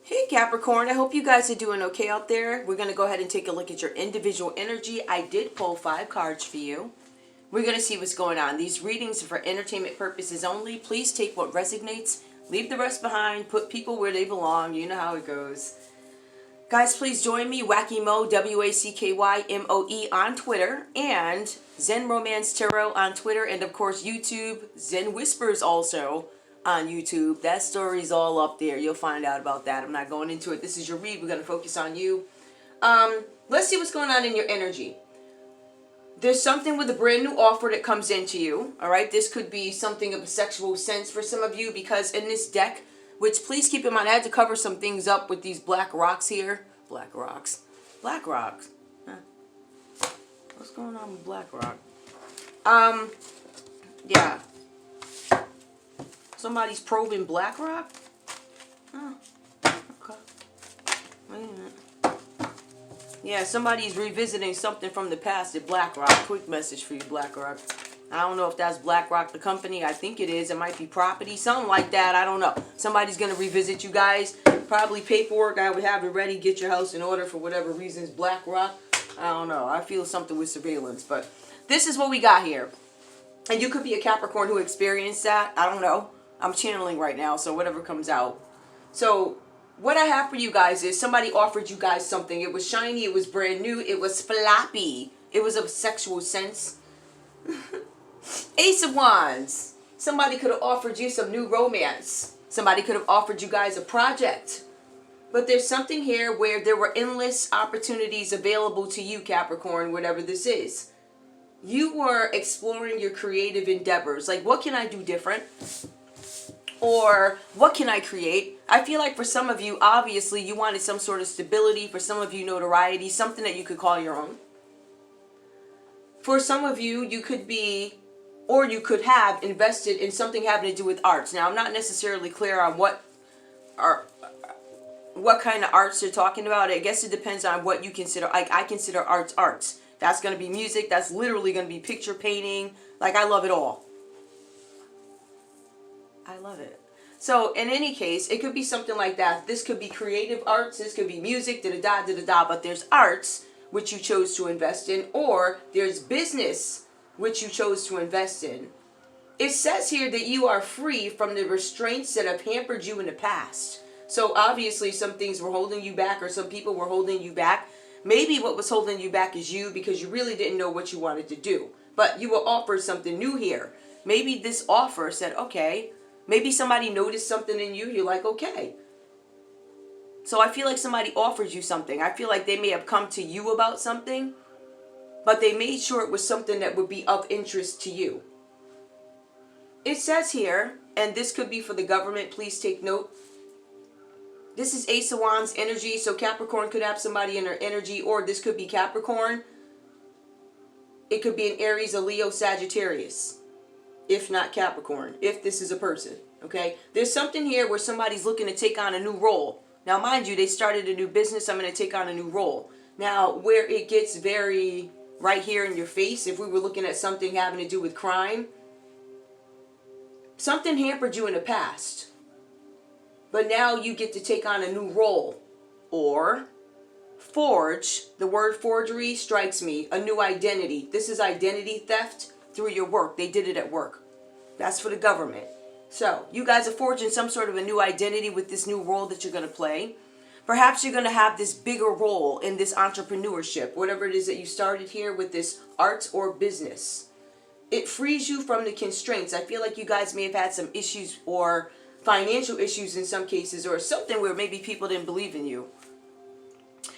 Hey Capricorn, I hope you guys are doing okay out there. We're going to go ahead and take a look at your individual energy. I did pull 5 cards for you. We're going to see what's going on. These readings are for entertainment purposes only. Please take what resonates, leave the rest behind, put people where they belong. You know how it goes. Guys, please join me, Wacky Mo, WACKYMOE on Twitter, and Zen Romance Tarot on Twitter, and of course YouTube, Zen Whispers also on YouTube. That story's all up there. You'll find out about that. I'm not going into it. This is your read. We're going to focus on you. Let's see what's going on in your energy. There's something with a brand new offer that comes into you. All right. This could be something of a sexual sense for some of you, because in this deck, which please keep in mind, I had to cover some things up with these black rocks here. Black rocks. Black rocks. Huh. What's going on with black rock? Yeah. Somebody's probing black rock? Oh, okay. Wait a minute. Yeah, somebody's revisiting something from the past at BlackRock. Quick message for you, BlackRock. I don't know if that's BlackRock, the company. I think it is. It might be property. Something like that. I don't know. Somebody's going to revisit you guys. Probably paperwork. I would have it ready. Get your house in order for whatever reasons. BlackRock. I don't know. I feel something with surveillance. But this is what we got here. And you could be a Capricorn who experienced that. I don't know. I'm channeling right now, so whatever comes out. So what I have for you guys is somebody offered you guys something. It was shiny. It was brand new. It was floppy. It was of a sexual sense. Ace of Wands. Somebody could have offered you some new romance. Somebody could have offered you guys a project. But there's something here where there were endless opportunities available to you, Capricorn, whatever this is. You were exploring your creative endeavors. Like, what can I do different? Or what can I create? I feel like for some of you, obviously, you wanted some sort of stability. For some of you, notoriety, something that you could call your own. For some of you, you could be, or you could have invested in something having to do with arts. Now, I'm not necessarily clear on what kind of arts they're talking about. I guess it depends on what you consider. Like, I consider arts. That's going to be music. That's literally going to be picture painting. Like, I love it all. I love it. So in any case, it could be something like that. This could be creative arts. This could be music, da-da-da, da-da-da. But there's arts, which you chose to invest in. Or there's business, which you chose to invest in. It says here that you are free from the restraints that have hampered you in the past. So obviously some things were holding you back, or some people were holding you back. Maybe what was holding you back is you, because you really didn't know what you wanted to do. But you were offered something new here. Maybe this offer said, okay. Maybe somebody noticed something in you. You're like, okay. So I feel like somebody offers you something. I feel like they may have come to you about something, but they made sure it was something that would be of interest to you. It says here, and this could be for the government. Please take note. This is Ace of Wands energy. So Capricorn could have somebody in their energy, or this could be Capricorn. It could be an Aries, a Leo, Sagittarius. If not Capricorn, if this is a person, okay? There's something here where somebody's looking to take on a new role. Now, mind you, they started a new business. I'm going to take on a new role. Now, where it gets very right here in your face, if we were looking at something having to do with crime, something hampered you in the past. But now you get to take on a new role. Or forge, the word forgery strikes me, a new identity. This is identity theft. Through your work. They did it at work. That's for the government. So you guys are forging some sort of a new identity with this new role that you're going to play. Perhaps you're going to have this bigger role in this entrepreneurship, whatever it is that you started here with this arts or business. It frees you from the constraints. I feel like you guys may have had some issues or financial issues in some cases, or something where maybe people didn't believe in you.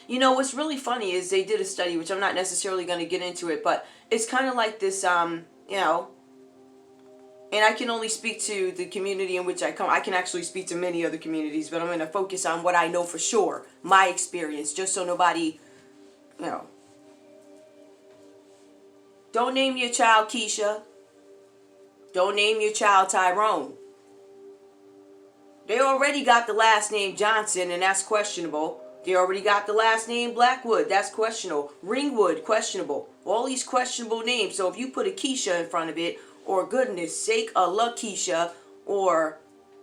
You know, what's really funny is they did a study, which I'm not necessarily going to get into it, but it's kind of like this, you know, and I can only speak to the community in which I come. I can actually speak to many other communities, but I'm going to focus on what I know for sure, my experience, just so nobody, you know. Don't name your child Keisha. Don't name your child Tyrone. They already got the last name Johnson, and that's questionable. They already got the last name Blackwood. That's questionable. Ringwood, questionable. All these questionable names. So if you put a Keisha in front of it, or goodness sake, a LaKeisha, or,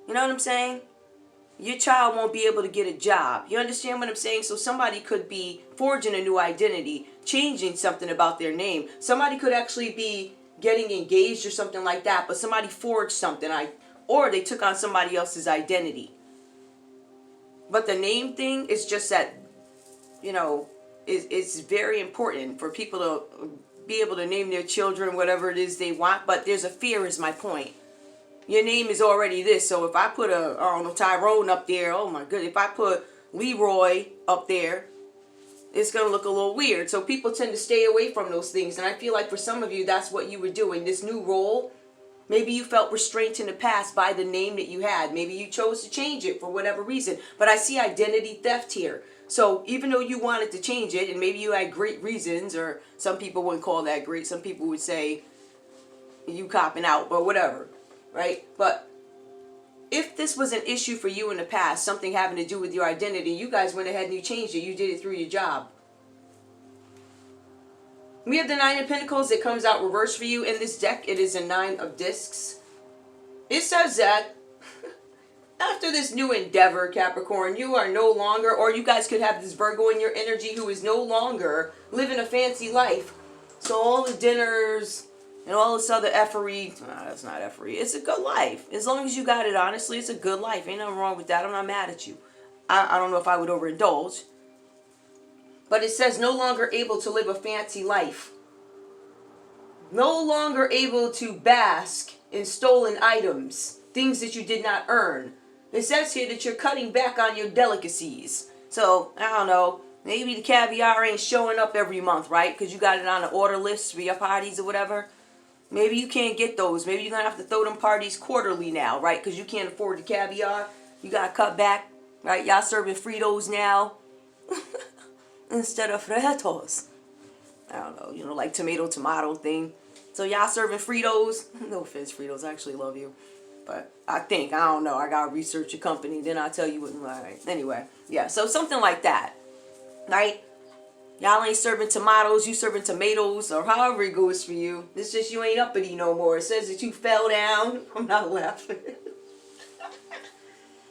you know what I'm saying? your child won't be able to get a job. You understand what I'm saying? So somebody could be forging a new identity, changing something about their name. Somebody could actually be getting engaged or something like that, but somebody forged something, or they took on somebody else's identity. But the name thing is just that, it's very important for people to be able to name their children whatever it is they want, but there's a fear is my point. Your name is already this, so if I put Tyrone up there, oh my goodness, if I put Leroy up there, it's going to look a little weird. So people tend to stay away from those things, and I feel like for some of you, that's what you were doing. This new role, maybe you felt restraint in the past by the name that you had. Maybe you chose to change it for whatever reason, but I see identity theft here. So even though you wanted to change it, and maybe you had great reasons, or some people wouldn't call that great, some people would say you copping out, but whatever. Right? But if this was an issue for you in the past, something having to do with your identity, you guys went ahead and you changed it. You did it through your job. We have the Nine of Pentacles that comes out reversed for you. In this deck, it is a Nine of Discs. It says that after this new endeavor, Capricorn, you are no longer, or you guys could have this Virgo in your energy who is no longer living a fancy life. So all the dinners and all this other effery, that's not effery. It's a good life. As long as you got it, honestly, it's a good life. Ain't nothing wrong with that. I'm not mad at you. I don't know if I would overindulge. But it says no longer able to live a fancy life. No longer able to bask in stolen items. Things that you did not earn. It says here that you're cutting back on your delicacies. So, I don't know. Maybe the caviar ain't showing up every month, right? Because you got it on the order list for your parties or whatever. Maybe you can't get those. Maybe you're going to have to throw them parties quarterly now, right? Because you can't afford the caviar. You got to cut back, right? Y'all serving Fritos now instead of Fritos. I don't know, like tomato thing. So y'all serving Fritos. No offense, Fritos. I actually love you. But I don't know. I got to research your company. Then I'll tell you what. All right. Anyway, yeah. So something like that, right? Y'all ain't serving tomatoes, you serving tomatoes, or however it goes for you. It's just you ain't uppity no more. It says that you fell down. I'm not laughing.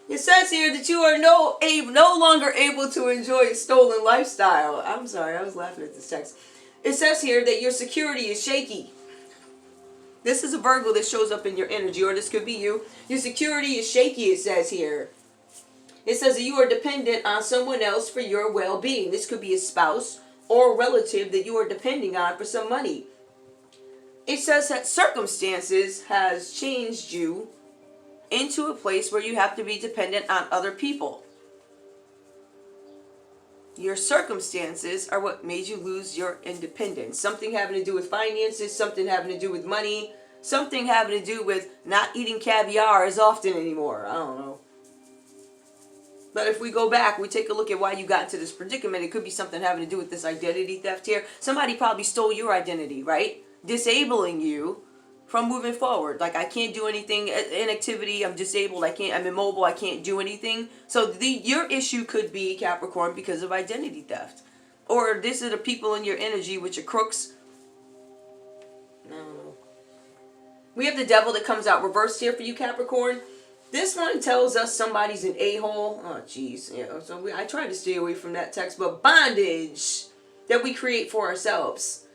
It says here that you are no longer able to enjoy a stolen lifestyle. I'm sorry, I was laughing at this text. It says here that your security is shaky. This is a Virgo that shows up in your energy, or this could be you. Your security is shaky, it says here. It says that you are dependent on someone else for your well-being. This could be a spouse or a relative that you are depending on for some money. It says that circumstances has changed you into a place where you have to be dependent on other people. Your circumstances are what made you lose your independence. Something having to do with finances, something having to do with money, something having to do with not eating caviar as often anymore. I don't know. But if we go back, we take a look at why you got into this predicament. It could be something having to do with this identity theft here. Somebody probably stole your identity, right? Disabling you from moving forward. Like, I can't do anything, inactivity, I'm disabled, I'm immobile, I can't do anything. So your issue could be, Capricorn, because of identity theft. Or this is the people in your energy which are crooks. No. We have the Devil that comes out reversed here for you, Capricorn. This one tells us somebody's an a-hole. Oh, jeez. Yeah, so I try to stay away from that text. But bondage that we create for ourselves.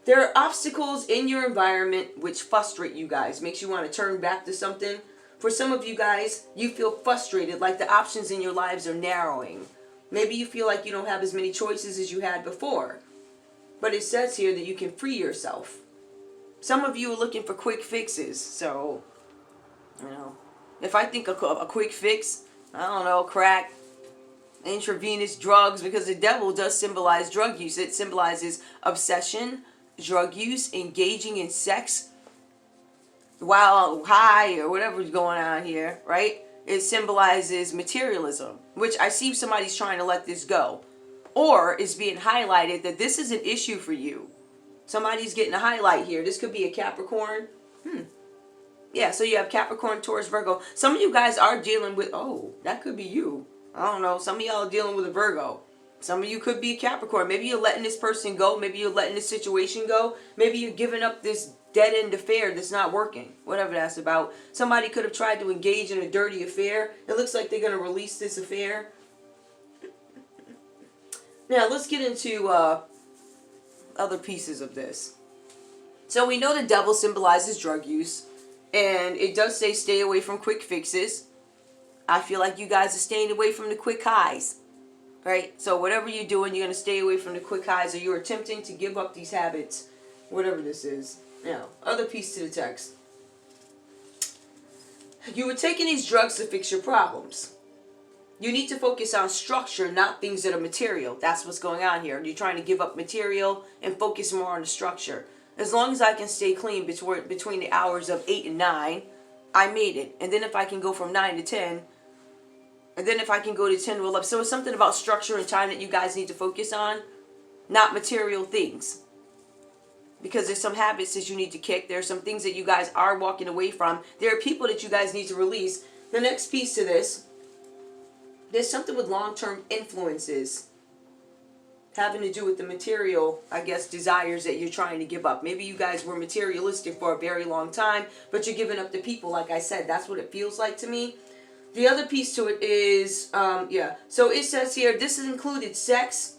There are obstacles in your environment which frustrate you guys. Makes you want to turn back to something. For some of you guys, you feel frustrated. Like the options in your lives are narrowing. Maybe you feel like you don't have as many choices as you had before. But it says here that you can free yourself. Some of you are looking for quick fixes. So, if I think a quick fix, I don't know, crack, intravenous drugs, because the devil does symbolize drug use. It symbolizes obsession, drug use, engaging in sex while high or whatever's going on here, right? It symbolizes materialism, which I see somebody's trying to let this go. Or is being highlighted that this is an issue for you. Somebody's getting a highlight here. This could be a Capricorn. Yeah, so you have Capricorn, Taurus, Virgo. Some of you guys are dealing with, that could be you. I don't know. Some of y'all are dealing with a Virgo. Some of you could be a Capricorn. Maybe you're letting this person go. Maybe you're letting this situation go. Maybe you're giving up this dead-end affair that's not working, whatever that's about. Somebody could have tried to engage in a dirty affair. It looks like they're going to release this affair. Now, let's get into other pieces of this. So we know the devil symbolizes drug use, and it does say stay away from quick fixes. I feel like you guys are staying away from the quick highs, right? So whatever you're doing, you're going to stay away from the quick highs, or you're attempting to give up these habits, whatever this is. Now, other piece to the text. You were taking these drugs to fix your problems. You need to focus on structure, not things that are material. That's what's going on here. You're trying to give up material and focus more on the structure. As long as I can stay clean between the hours of 8 and 9, I made it. And then if I can go from 9 to 10, and then if I can go to 10 to 11. So it's something about structure and time that you guys need to focus on, not material things. Because there's some habits that you need to kick. There's some things that you guys are walking away from. There are people that you guys need to release. The next piece to this, there's something with long-term influences having to do with the material, I guess, desires that you're trying to give up. Maybe you guys were materialistic for a very long time, but you're giving up to people. Like I said, that's what it feels like to me. The other piece to it is, so it says here, this has included sex,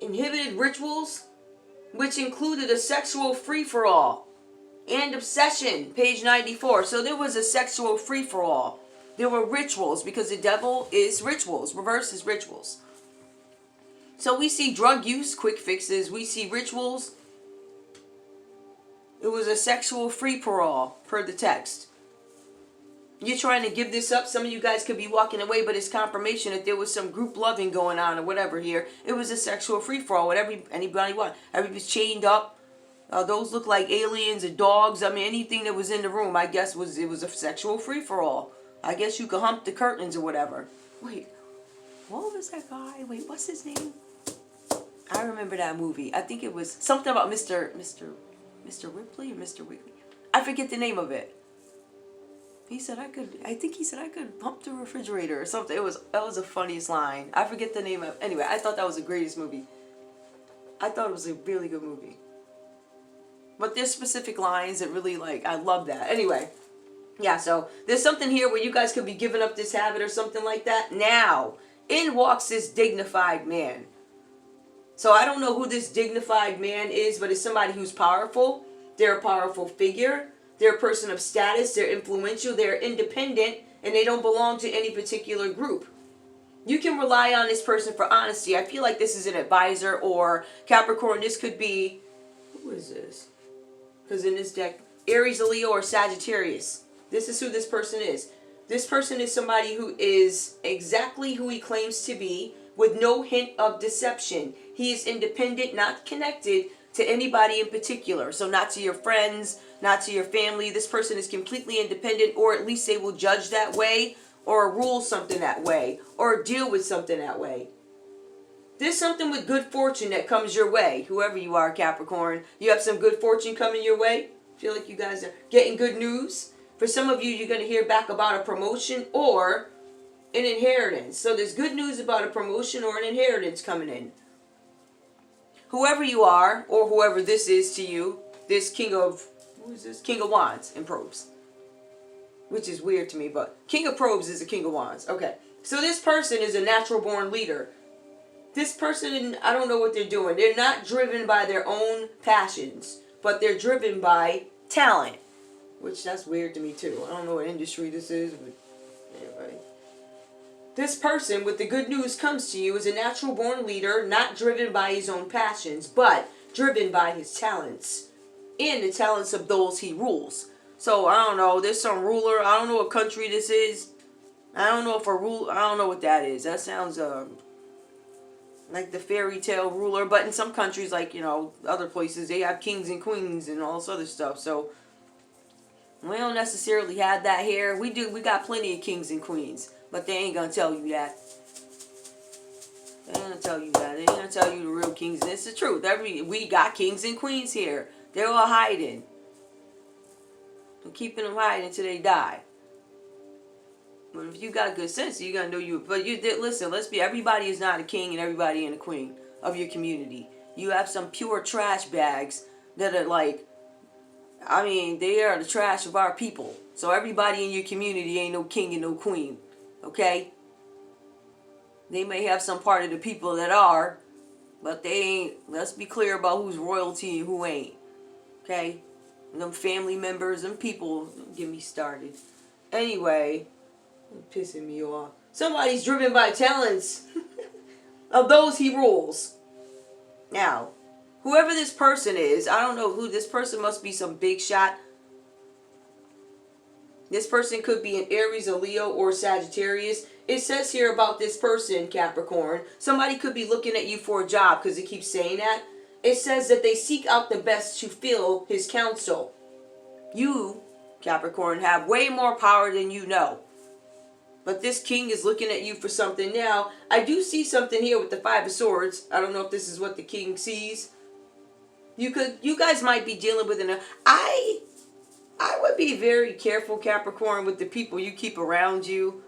inhibited rituals, which included a sexual free-for-all, and obsession, page 94. So there was a sexual free-for-all. There were rituals, because the devil is rituals. Reverse is rituals. So we see drug use, quick fixes. We see rituals. It was a sexual free-for-all, per the text. You're trying to give this up. Some of you guys could be walking away, but it's confirmation that there was some group loving going on or whatever here. It was a sexual free-for-all, whatever anybody wanted. Everybody's chained up. Those look like aliens or dogs. I mean, anything that was in the room, I guess, it was a sexual free-for-all. I guess you could hump the curtains or whatever. Wait, what was that guy? Wait, what's his name? I remember that movie. I think it was something about Mr. Ripley or Mr. Wiggly. I forget the name of it. I think he said I could pump the refrigerator or something. That was the funniest line. I forget the name of. Anyway, I thought that was the greatest movie. I thought it was a really good movie. But there's specific lines that really, I love that. Anyway, yeah, so there's something here where you guys could be giving up this habit or something like that. Now, in walks this dignified man. So I don't know who this dignified man is, but it's somebody who's powerful. They're a powerful figure. They're a person of status. They're influential. They're independent. And they don't belong to any particular group. You can rely on this person for honesty. I feel like this is an advisor or Capricorn. This could be, who is this? Because in this deck, Aries, Leo, or Sagittarius. This is who this person is. This person is somebody who is exactly who he claims to be with no hint of deception. He is independent, not connected to anybody in particular. So not to your friends, not to your family. This person is completely independent, or at least they will judge that way, or rule something that way, or deal with something that way. There's something with good fortune that comes your way. Whoever you are, Capricorn, you have some good fortune coming your way. Feel like you guys are getting good news. For some of you, you're going to hear back about a promotion or an inheritance. So there's good news about a promotion or an inheritance coming in. Whoever you are, or whoever this is to you, this King of Wands and Probes. Which is weird to me, but King of Probes is a King of Wands. Okay, so this person is a natural born leader. This person, I don't know what they're doing. They're not driven by their own passions, but they're driven by talent. Which, that's weird to me too. I don't know what industry this is, but anyway. This person with the good news comes to you is a natural born leader, not driven by his own passions, but driven by his talents and the talents of those he rules. So, I don't know, there's some ruler, I don't know what country this is. I don't know if a rule, I don't know what that is. That sounds like the fairy tale ruler, but in some countries, like, other places, they have kings and queens and all this other stuff. So, we don't necessarily have that here. We got plenty of kings and queens, but they ain't gonna tell you that. They ain't gonna tell you that. They ain't gonna tell you the real kings. And it's the truth. We got kings and queens here. They're all hiding. We're keeping them hiding until they die. But if you got good sense, you're gonna know you. But listen. Everybody is not a king and everybody ain't a queen of your community. You have some pure trash bags that are like, I mean, they are the trash of our people. So everybody in your community ain't no king and no queen. Okay? They may have some part of the people that are, but they ain't. Let's be clear about who's royalty and who ain't. Okay? And them family members and people, don't get me started. Anyway, pissing me off. Somebody's driven by talents of those he rules. Now, whoever this person is, I don't know who this person must be, some big shot. This person could be an Aries, a Leo, or Sagittarius. It says here about this person, Capricorn, somebody could be looking at you for a job because it keeps saying that. It says that they seek out the best to fill his counsel. You, Capricorn, have way more power than you know. But this king is looking at you for something now. I do see something here with the Five of Swords. I don't know if this is what the king sees. You guys might be dealing with I would be very careful, Capricorn, with the people you keep around you.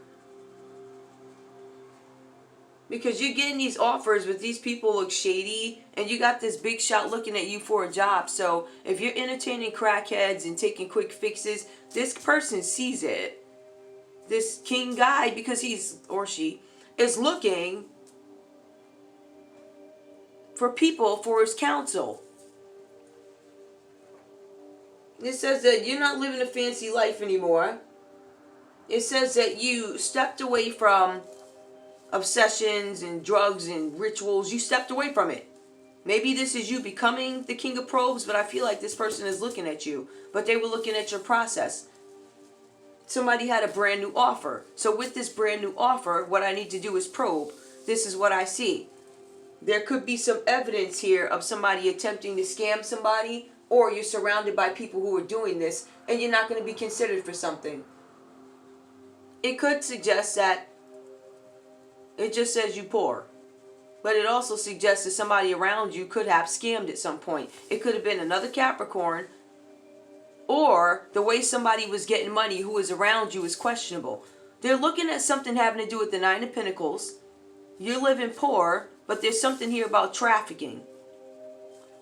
Because you're getting these offers, but these people look shady, and you got this big shot looking at you for a job. So if you're entertaining crackheads and taking quick fixes, this person sees it. This king guy, because he's, or she, is looking for people for his counsel. It says that you're not living a fancy life anymore. It says that you stepped away from obsessions and drugs and rituals. You stepped away from it. Maybe this is you becoming the king of probes, but I feel like this person is looking at you. But they were looking at your process. Somebody had a brand new offer. So with this brand new offer, what I need to do is probe. This is what I see. There could be some evidence here of somebody attempting to scam somebody, or you're surrounded by people who are doing this and you're not going to be considered for something. It could suggest that it just says you poor. But it also suggests that somebody around you could have scammed at some point. It could have been another Capricorn, or the way somebody was getting money who was around you is questionable. They're looking at something having to do with the Nine of Pentacles. You're living poor, but there's something here about trafficking,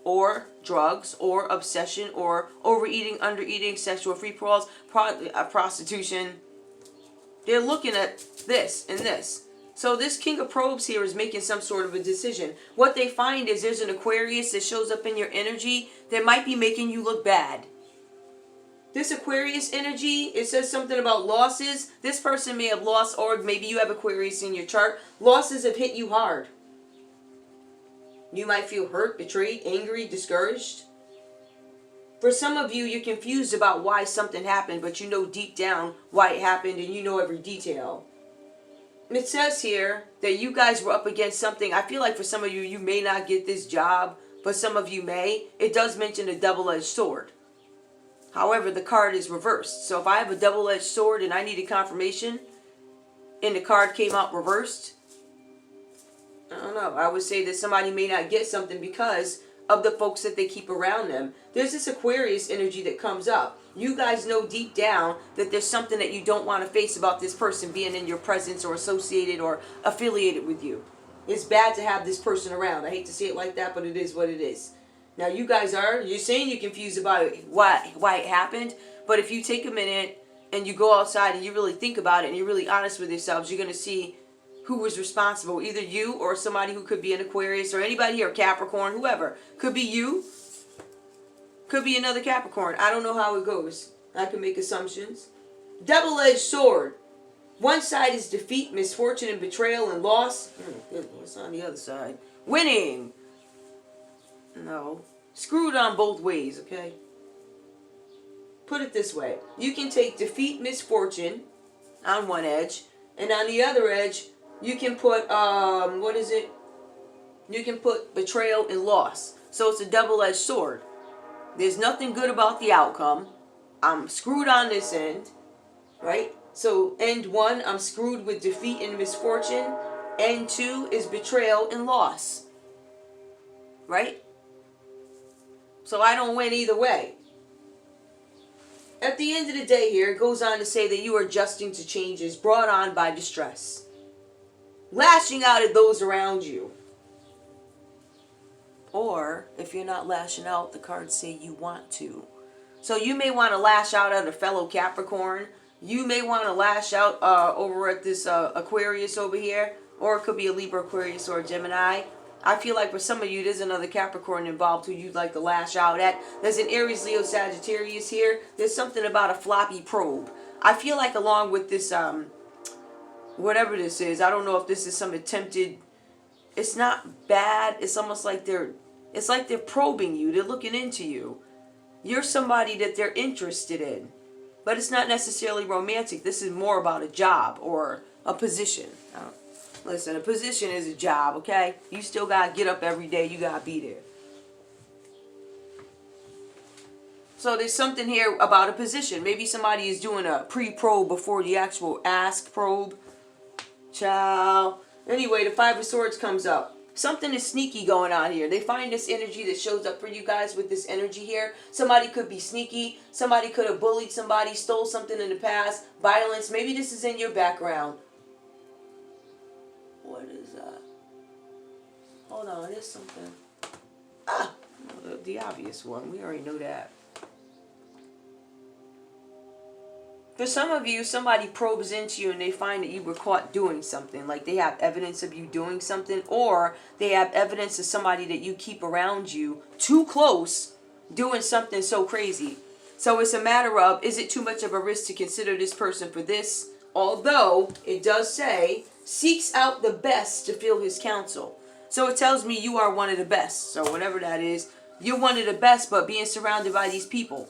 or drugs, or obsession, or overeating, undereating, sexual free for alls, prostitution. They're looking at this and this. So this King of Probes here is making some sort of a decision. What they find is there's an Aquarius that shows up in your energy that might be making you look bad. This Aquarius energy, it says something about losses. This person may have lost, or maybe you have Aquarius in your chart. Losses have hit you hard. You might feel hurt, betrayed, angry, discouraged. For some of you, you're confused about why something happened, but you know deep down why it happened and you know every detail. It says here that you guys were up against something. I feel like for some of you, you may not get this job, but some of you may. It does mention a double-edged sword. However, the card is reversed. So if I have a double-edged sword and I needed confirmation, and the card came out reversed, I don't know. I would say that somebody may not get something because of the folks that they keep around them. There's this Aquarius energy that comes up. You guys know deep down that there's something that you don't want to face about this person being in your presence or associated or affiliated with you. It's bad to have this person around. I hate to say it like that, but it is what it is. Now you guys you're saying you're confused about why it happened, but if you take a minute and you go outside and you really think about it and you're really honest with yourselves, you're going to see who was responsible. Either you or somebody who could be an Aquarius, or anybody here, Capricorn, whoever. Could be you. Could be another Capricorn. I don't know how it goes. I can make assumptions. Double-edged sword. One side is defeat, misfortune, and betrayal and loss. What's on the other side? Winning. No. Screwed on both ways, okay? Put it this way. You can take defeat, misfortune on one edge, and on the other edge, you can put, what is it? You can put betrayal and loss. So it's a double-edged sword. There's nothing good about the outcome. I'm screwed on this end, right? So end one, I'm screwed with defeat and misfortune. End two is betrayal and loss, right? So I don't win either way. At the end of the day here, it goes on to say that you are adjusting to changes brought on by distress. Lashing out at those around you. Or if you're not lashing out, the cards say you want to. So you may want to lash out at a fellow Capricorn. You may want to lash out over at this Aquarius over here. Or it could be a Libra, Aquarius, or a Gemini. I feel like for some of you, there's another Capricorn involved who you'd like to lash out at. There's an Aries, Leo, Sagittarius here. There's something about a floppy probe. I feel like along with this, whatever this is, I don't know if this is some attempted, it's not bad. It's almost like it's like they're probing you. They're looking into you. You're somebody that they're interested in. But it's not necessarily romantic. This is more about a job or a position. Listen, a position is a job, okay? You still got to get up every day. You got to be there. So there's something here about a position. Maybe somebody is doing a pre-probe before the actual ask probe. Ciao. Anyway, the Five of Swords comes up. Something is sneaky going on here. They find this energy that shows up for you guys with this energy here. Somebody could be sneaky. Somebody could have bullied somebody, stole something in the past. Violence. Maybe this is in your background. What is that? Hold on, there's something. The obvious one. We already know that. For some of you, somebody probes into you and they find that you were caught doing something. Like they have evidence of you doing something. Or they have evidence of somebody that you keep around you too close doing something so crazy. So it's a matter of, is it too much of a risk to consider this person for this? Although it does say, seeks out the best to fill his counsel. So it tells me you are one of the best. So whatever that is, you're one of the best, but being surrounded by these people.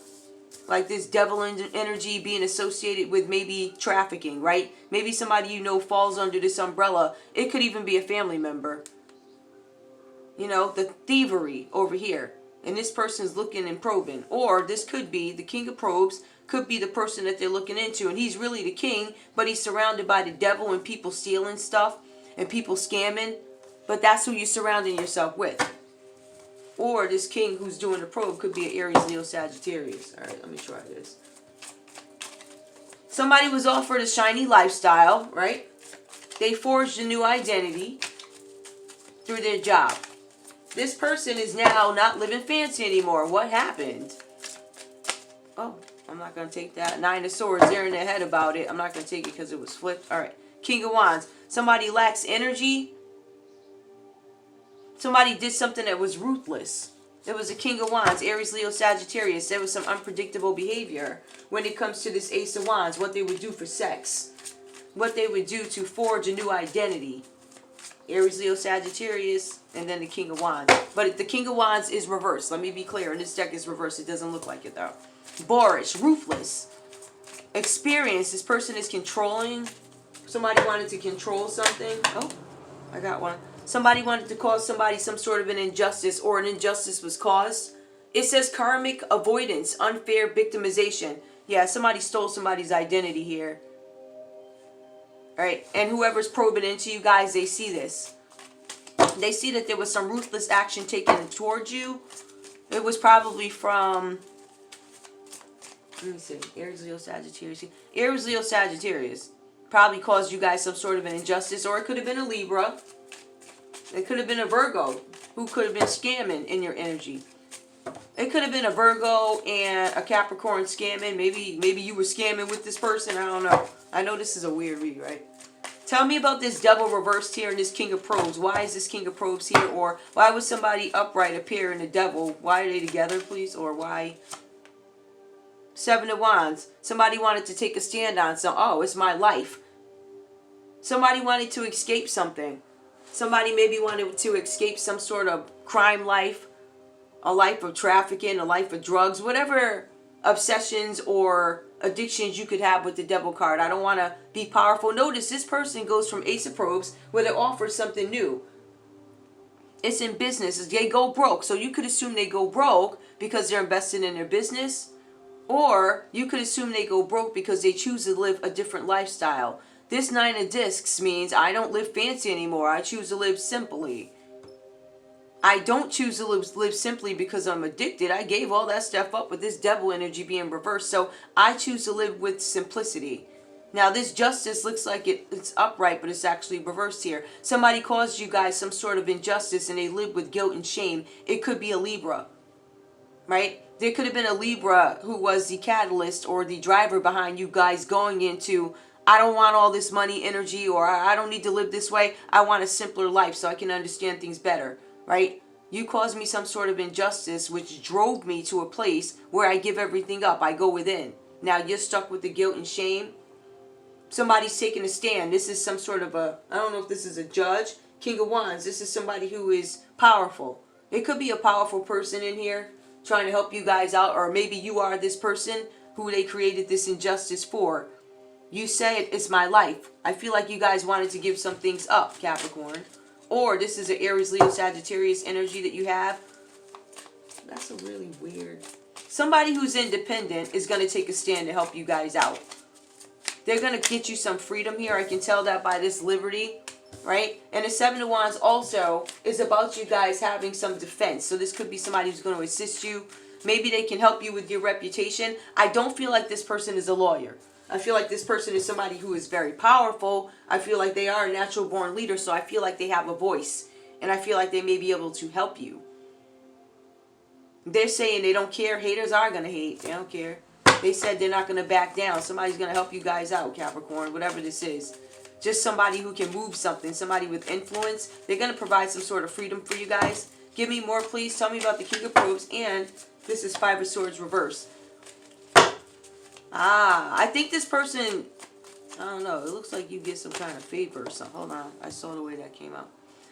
Like this devil energy being associated with maybe trafficking, right? Maybe somebody you know falls under this umbrella. It could even be a family member. You know, the thievery over here. And this person's looking and probing. Or this could be the King of Probes. Could be the person that they're looking into. And he's really the king, but he's surrounded by the devil and people stealing stuff. And people scamming. But that's who you're surrounding yourself with. Or this king who's doing the probe could be an Aries, Leo, Sagittarius. All right, let me try this. Somebody was offered a shiny lifestyle, right? They forged a new identity through their job. This person is now not living fancy anymore. What happened? Oh, I'm not going to take that. Nine of Swords, they're in their head about it. I'm not going to take it because it was flipped. All right, King of Wands. Somebody lacks energy. Somebody did something that was ruthless. There was a King of Wands, Aries, Leo, Sagittarius. There was some unpredictable behavior when it comes to this Ace of Wands. What they would do for sex. What they would do to forge a new identity. Aries, Leo, Sagittarius, and then the King of Wands. But the King of Wands is reversed. Let me be clear. And this deck is reversed. It doesn't look like it though. Boorish, ruthless. Experience. This person is controlling. Somebody wanted to control something. Oh, I got one. Somebody wanted to cause somebody some sort of an injustice, or an injustice was caused. It says karmic avoidance, unfair victimization. Yeah, somebody stole somebody's identity here. All right, and whoever's probing into you guys, they see this. They see that there was some ruthless action taken towards you. It was probably from, let me see, Aries, Leo, Sagittarius. Aries, Leo, Sagittarius probably caused you guys some sort of an injustice, or it could have been a Libra. It could have been a Virgo who could have been scamming in your energy. It could have been a Virgo and a Capricorn scamming. Maybe you were scamming with this person. I don't know. I know this is a weird read, right? Tell me about this Devil reversed here and this King of Probes. Why is this King of Probes here? Or why would somebody upright appear in the Devil? Why are they together, please? Or why? Seven of Wands. Somebody wanted to take a stand on some. Oh, it's my life. Somebody wanted to escape something. Somebody maybe wanted to escape some sort of crime life, a life of trafficking, a life of drugs, whatever obsessions or addictions you could have with the Devil card. I don't want to be powerful. Notice this person goes from Ace of Probes where they offer something new. It's in business. They go broke. So you could assume they go broke because they're investing in their business. Or you could assume they go broke because they choose to live a different lifestyle. This Nine of Discs means I don't live fancy anymore. I choose to live simply. I don't choose to live simply because I'm addicted. I gave all that stuff up with this Devil energy being reversed. So I choose to live with simplicity. Now this justice looks like it's upright, but it's actually reversed here. Somebody caused you guys some sort of injustice and they live with guilt and shame. It could be a Libra, right? There could have been a Libra who was the catalyst or the driver behind you guys going into, I don't want all this money energy, or I don't need to live this way. I want a simpler life so I can understand things better, right? You caused me some sort of injustice which drove me to a place where I give everything up. I go within. Now you're stuck with the guilt and shame. Somebody's taking a stand. This is some sort of a, I don't know if this is a judge. King of Wands. This is somebody who is powerful. It could be a powerful person in here trying to help you guys out, or maybe you are this person who they created this injustice for. You say it's my life. I feel like you guys wanted to give some things up, Capricorn. Or this is an Aries, Leo, Sagittarius energy that you have. That's a really weird. Somebody who's independent is going to take a stand to help you guys out. They're going to get you some freedom here. I can tell that by this liberty, right? And the Seven of Wands also is about you guys having some defense. So this could be somebody who's going to assist you. Maybe they can help you with your reputation. I don't feel like this person is a lawyer. I feel like this person is somebody who is very powerful. I feel like they are a natural born leader. So I feel like they have a voice. And I feel like they may be able to help you. They're saying they don't care. Haters are going to hate. They don't care. They said they're not going to back down. Somebody's going to help you guys out, Capricorn, whatever this is. Just somebody who can move something, somebody with influence. They're going to provide some sort of freedom for you guys. Give me more, please. Tell me about the King of Probes. And this is Five of Swords reverse. I think this person, I don't know. It looks like you get some kind of favor or something. Hold on. I saw the way that came out.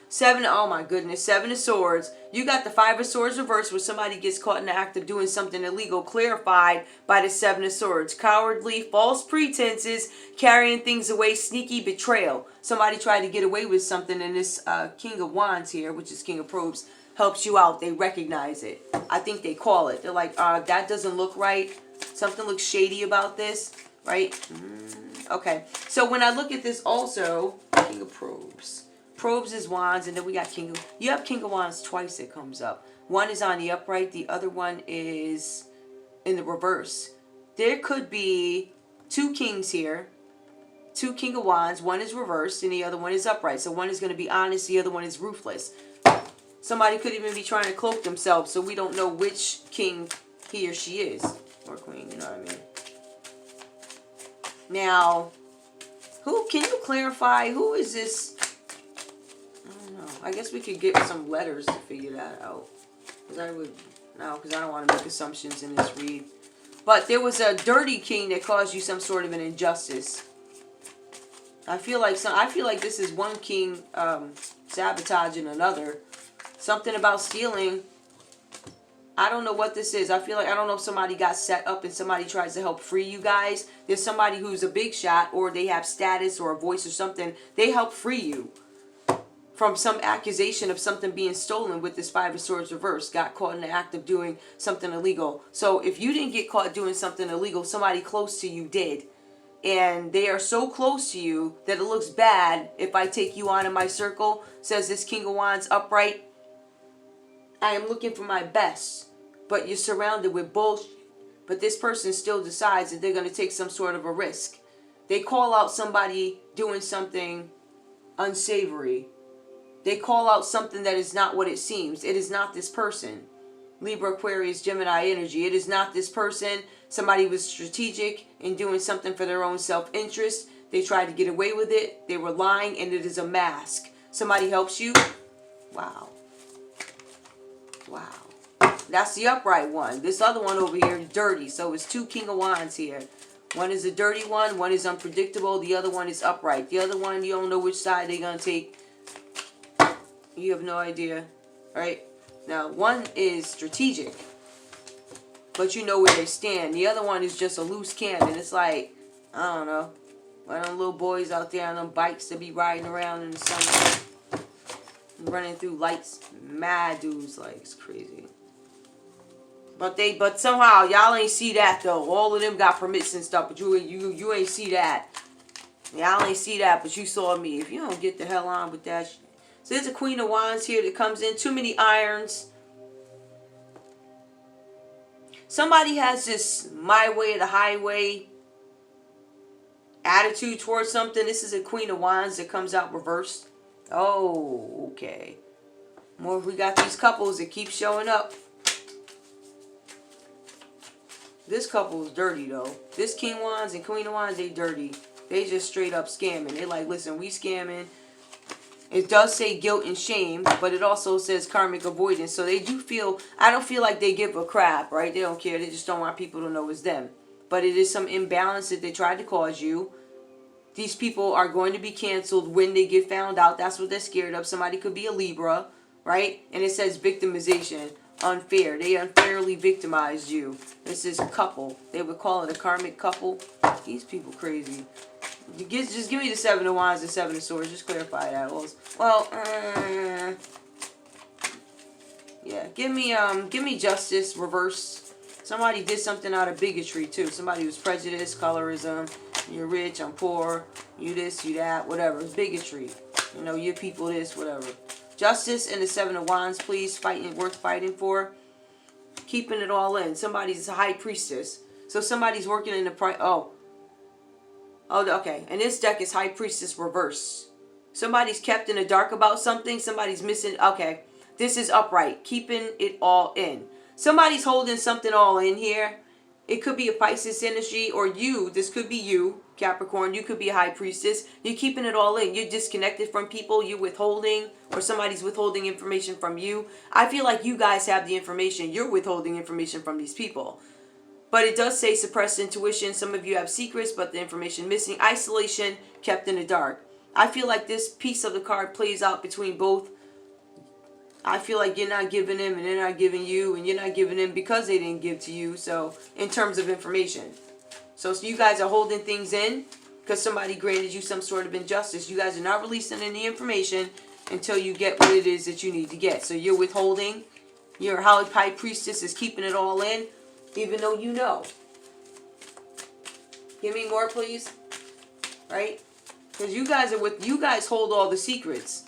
Seven, oh my goodness, Seven of Swords. You got the Five of Swords reversed where somebody gets caught in the act of doing something illegal, clarified by the Seven of Swords. Cowardly, false pretenses, carrying things away, sneaky betrayal. Somebody tried to get away with something, and this King of Wands here, which is King of Probes, helps you out. They recognize it. I think they call it. They're like, that doesn't look right. Something looks shady about this, right? Okay, so when I look at this also, King of Probes. Probes is Wands, and then we got King of... You have King of Wands twice it comes up. One is on the upright, the other one is in the reverse. There could be two kings here. Two King of Wands. One is reversed, and the other one is upright. So one is going to be honest, the other one is ruthless. Somebody could even be trying to cloak themselves, so we don't know which king he or she is. Or queen, you know what I mean? Now, who can you clarify? Who is this? I guess we could get some letters to figure that out. Because I don't want to make assumptions in this read. But there was a dirty king that caused you some sort of an injustice. I feel like this is one king sabotaging another. Something about stealing. I don't know what this is. I don't know if somebody got set up and somebody tries to help free you guys. There's somebody who's a big shot, or they have status or a voice or something. They help free you from some accusation of something being stolen with this Five of Swords reverse. Got caught in the act of doing something illegal. So if you didn't get caught doing something illegal, somebody close to you did. And they are so close to you that it looks bad if I take you on in my circle. Says this King of Wands upright. I am looking for my best. But you're surrounded with bullshit. But this person still decides that they're going to take some sort of a risk. They call out somebody doing something unsavory. They call out something that is not what it seems. It is not this person. Libra, Aquarius, Gemini energy. It is not this person. Somebody was strategic in doing something for their own self-interest. They tried to get away with it. They were lying, and it is a mask. Somebody helps you. Wow. Wow. That's the upright one. This other one over here is dirty. So it's two King of Wands here. One is a dirty one. One is unpredictable. The other one is upright. The other one, you don't know which side they're going to take. You have no idea, right? Now, one is strategic, but you know where they stand. The other one is just a loose cannon. It's like, I don't know, one of them little boys out there on them bikes that be riding around in the summer, running through lights. Mad dudes, like, it's crazy. But somehow, y'all ain't see that, though. All of them got permits and stuff, but you ain't see that. Y'all ain't see that, but you saw me. If you don't get the hell on with that shit. So there's a Queen of Wands here that comes in. Too many irons. Somebody has this my way or the highway attitude towards something. This is a Queen of Wands that comes out reversed. Oh, okay. More, we got these couples that keep showing up. This couple is dirty though. This King Wands and Queen of Wands, they dirty. They just straight up scamming. They like, listen, we scamming. It does say guilt and shame, but it also says karmic avoidance. So they do feel, I don't feel like they give a crap, right? They don't care. They just don't want people to know it's them. But it is some imbalance that they tried to cause you. These people are going to be canceled when they get found out. That's what they're scared of. Somebody could be a Libra, right? And it says victimization. Unfair. They unfairly victimized you. This is a couple. They would call it a karmic couple. These people crazy. Just give me the Seven of Wands and Seven of Swords. Just clarify that. Well, yeah. Give me justice reverse. Somebody did something out of bigotry too. Somebody was prejudiced, colorism. You're rich, I'm poor. You this, you that, whatever. It's bigotry. You know, you people this, whatever. Justice and the Seven of Wands, please. Fighting, worth fighting for. Keeping it all in. Somebody's a high priestess. So somebody's working in the Oh, okay. And this deck is High Priestess reverse. Somebody's kept in the dark about something. Somebody's missing. Okay. This is upright. Keeping it all in. Somebody's holding something all in here. It could be a Pisces energy or you. This could be you, Capricorn. You could be a High Priestess. You're keeping it all in. You're disconnected from people. You're withholding, or somebody's withholding information from you. I feel like you guys have the information. You're withholding information from these people. But it does say suppressed intuition. Some of you have secrets, but the information missing. Isolation, kept in the dark. I feel like this piece of the card plays out between both. I feel like you're not giving them and they're not giving you, and you're not giving them because they didn't give to you. So in terms of information. So you guys are holding things in because somebody granted you some sort of injustice. You guys are not releasing any information until you get what it is that you need to get. So you're withholding. Your High Priestess is keeping it all in, even though you know. Give me more, please. Right? Because you guys hold all the secrets.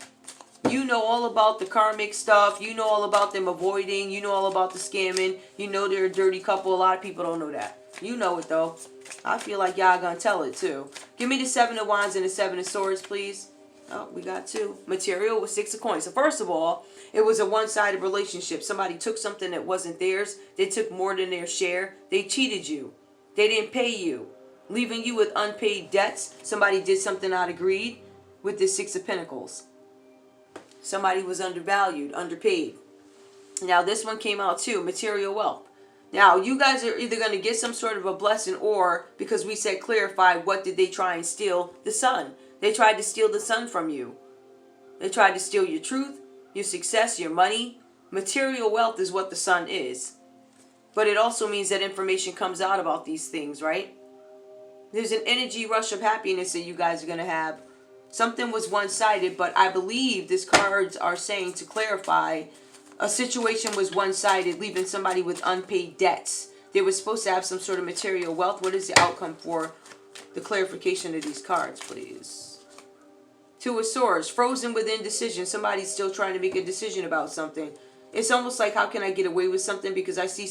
You know all about the karmic stuff. You know all about them avoiding. You know all about the scamming. You know they're a dirty couple. A lot of people don't know that. You know it, though. I feel like y'all gonna tell it, too. Give me the Seven of Wands and the Seven of Swords, please. Oh, we got two. Material with Six of Coins. So first of all, it was a one-sided relationship. Somebody took something that wasn't theirs. They took more than their share. They cheated you. They didn't pay you. Leaving you with unpaid debts. Somebody did something out of greed with the Six of Pentacles. Somebody was undervalued, underpaid. Now this one came out too, material wealth. Now you guys are either going to get some sort of a blessing, or because we said clarify, what did they try and steal? The sun. They tried to steal the sun from you. They tried to steal your truth, your success, your money. Material wealth is what the sun is. But it also means that information comes out about these things, right? There's an energy rush of happiness that you guys are going to have. Something was one-sided, but I believe these cards are saying, to clarify, a situation was one-sided, leaving somebody with unpaid debts. They were supposed to have some sort of material wealth. What is the outcome for the clarification of these cards, please? Two of Swords, frozen with indecision. Somebody's still trying to make a decision about something. It's almost like, how can I get away with something? Because I see